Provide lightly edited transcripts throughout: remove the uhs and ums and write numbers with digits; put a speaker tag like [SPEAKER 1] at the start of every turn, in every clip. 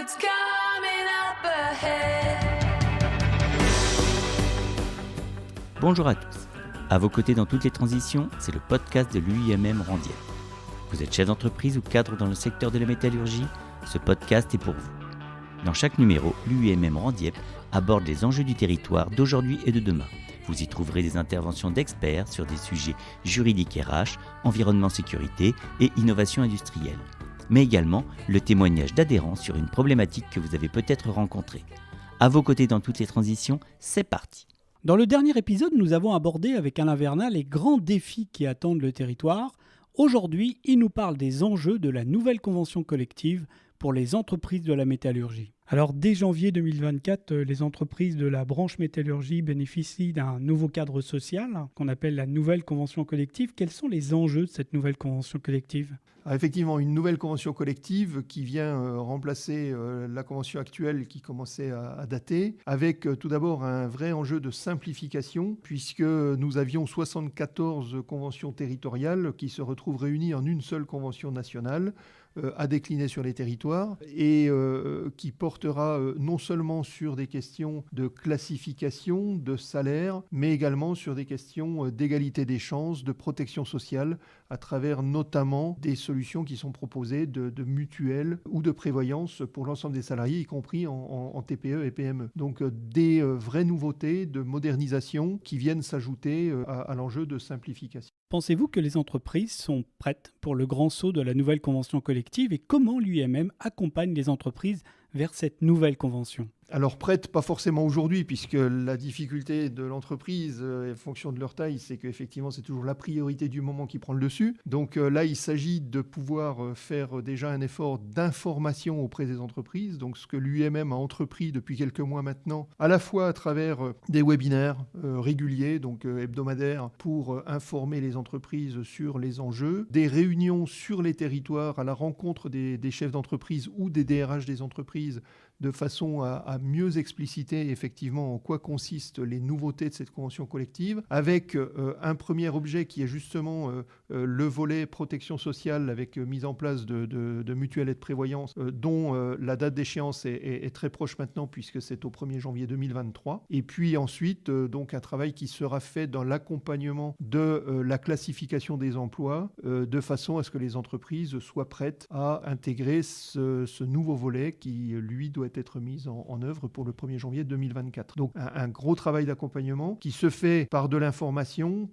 [SPEAKER 1] What's coming up ahead?
[SPEAKER 2] Bonjour à tous. À vos côtés dans toutes les transitions, c'est le podcast de l'UIMM Rand Dieppe. Vous êtes chef d'entreprise ou cadre dans le secteur de la métallurgie? Ce podcast est pour vous. Dans chaque numéro, l'UIMM Rand Dieppe aborde les enjeux du territoire d'aujourd'hui et de demain. Vous y trouverez des interventions d'experts sur des sujets juridiques RH, environnement sécurité et innovation industrielle. Mais également le témoignage d'adhérents sur une problématique que vous avez peut-être rencontrée. À vos côtés dans toutes les transitions, c'est parti.
[SPEAKER 3] Dans le dernier épisode, nous avons abordé avec Alain Vernat les grands défis qui attendent le territoire. Aujourd'hui, il nous parle des enjeux de la nouvelle convention collective pour les entreprises de la métallurgie. Alors, dès janvier 2024, les entreprises de la branche métallurgie bénéficient d'un nouveau cadre social qu'on appelle la nouvelle convention collective. Quels sont les enjeux de cette nouvelle convention collective ?
[SPEAKER 4] Alors effectivement, une nouvelle convention collective qui vient remplacer la convention actuelle qui commençait à dater, avec tout d'abord un vrai enjeu de simplification, puisque nous avions 74 conventions territoriales qui se retrouvent réunies en une seule convention nationale, à décliner sur les territoires et qui portera non seulement sur des questions de classification, de salaire, mais également sur des questions d'égalité des chances, de protection sociale, à travers notamment des solutions qui sont proposées de mutuelles ou de prévoyance pour l'ensemble des salariés, y compris en TPE et PME. Donc des vraies nouveautés de modernisation qui viennent s'ajouter à l'enjeu de simplification.
[SPEAKER 3] Pensez-vous que les entreprises sont prêtes pour le grand saut de la nouvelle convention collective et comment l'UIMM accompagne les entreprises vers cette nouvelle convention ?
[SPEAKER 4] Alors prête, pas forcément aujourd'hui, puisque la difficulté de l'entreprise, en fonction de leur taille, c'est qu'effectivement c'est toujours la priorité du moment qui prend le dessus. Donc là, il s'agit de pouvoir faire déjà un effort d'information auprès des entreprises. Donc ce que l'UIMM a entrepris depuis quelques mois maintenant, à la fois à travers des webinaires réguliers, donc hebdomadaires, pour informer les entreprises sur les enjeux, des réunions sur les territoires à la rencontre des chefs d'entreprise ou des DRH des entreprises, de façon à mieux expliciter effectivement en quoi consistent les nouveautés de cette convention collective, avec un premier objet qui est justement le volet protection sociale avec mise en place de mutuelles et de prévoyance dont la date d'échéance est très proche maintenant puisque c'est au 1er janvier 2023. Et puis ensuite, donc un travail qui sera fait dans l'accompagnement de la classification des emplois de façon à ce que les entreprises soient prêtes à intégrer ce nouveau volet qui, lui, doit être mise en œuvre pour le 1er janvier 2024. Donc un gros travail d'accompagnement qui se fait par de l'information,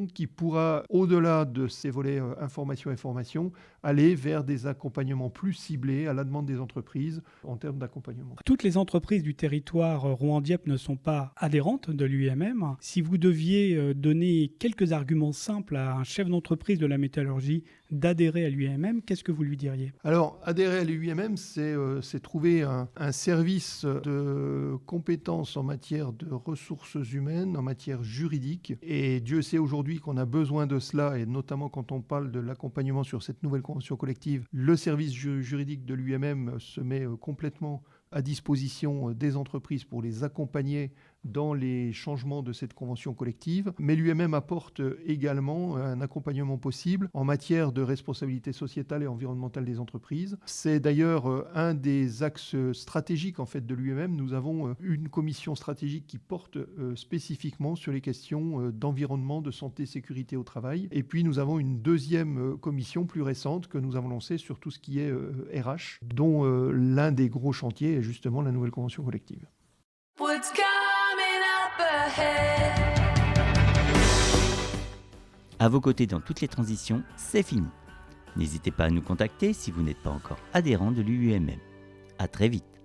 [SPEAKER 4] qui pourra, au-delà de ces volets information et formation, aller vers des accompagnements plus ciblés à la demande des entreprises en termes d'accompagnement.
[SPEAKER 3] Toutes les entreprises du territoire Rand Dieppe ne sont pas adhérentes de l'UIMM. Si vous deviez donner quelques arguments simples à un chef d'entreprise de la métallurgie d'adhérer à l'UIMM, qu'est-ce que vous lui diriez ?
[SPEAKER 4] Alors, adhérer à l'UIMM, c'est trouver un service de compétences en matière de ressources humaines, en matière juridique. Et Dieu sait aujourd'hui qu'on a besoin de cela, et notamment quand on parle de l'accompagnement sur cette nouvelle convention collective, le service juridique de l'UIMM se met complètement à disposition des entreprises pour les accompagner dans les changements de cette convention collective. Mais l'UIMM apporte également un accompagnement possible en matière de responsabilité sociétale et environnementale des entreprises. C'est d'ailleurs un des axes stratégiques en fait, de l'UIMM. Nous avons une commission stratégique qui porte spécifiquement sur les questions d'environnement, de santé, sécurité au travail. Et puis nous avons une deuxième commission plus récente que nous avons lancée sur tout ce qui est RH, dont l'un des gros chantiers est justement la nouvelle convention collective.
[SPEAKER 1] What's coming up ahead?
[SPEAKER 2] À vos côtés dans toutes les transitions, c'est fini. N'hésitez pas à nous contacter si vous n'êtes pas encore adhérent de l'UIMM. À très vite.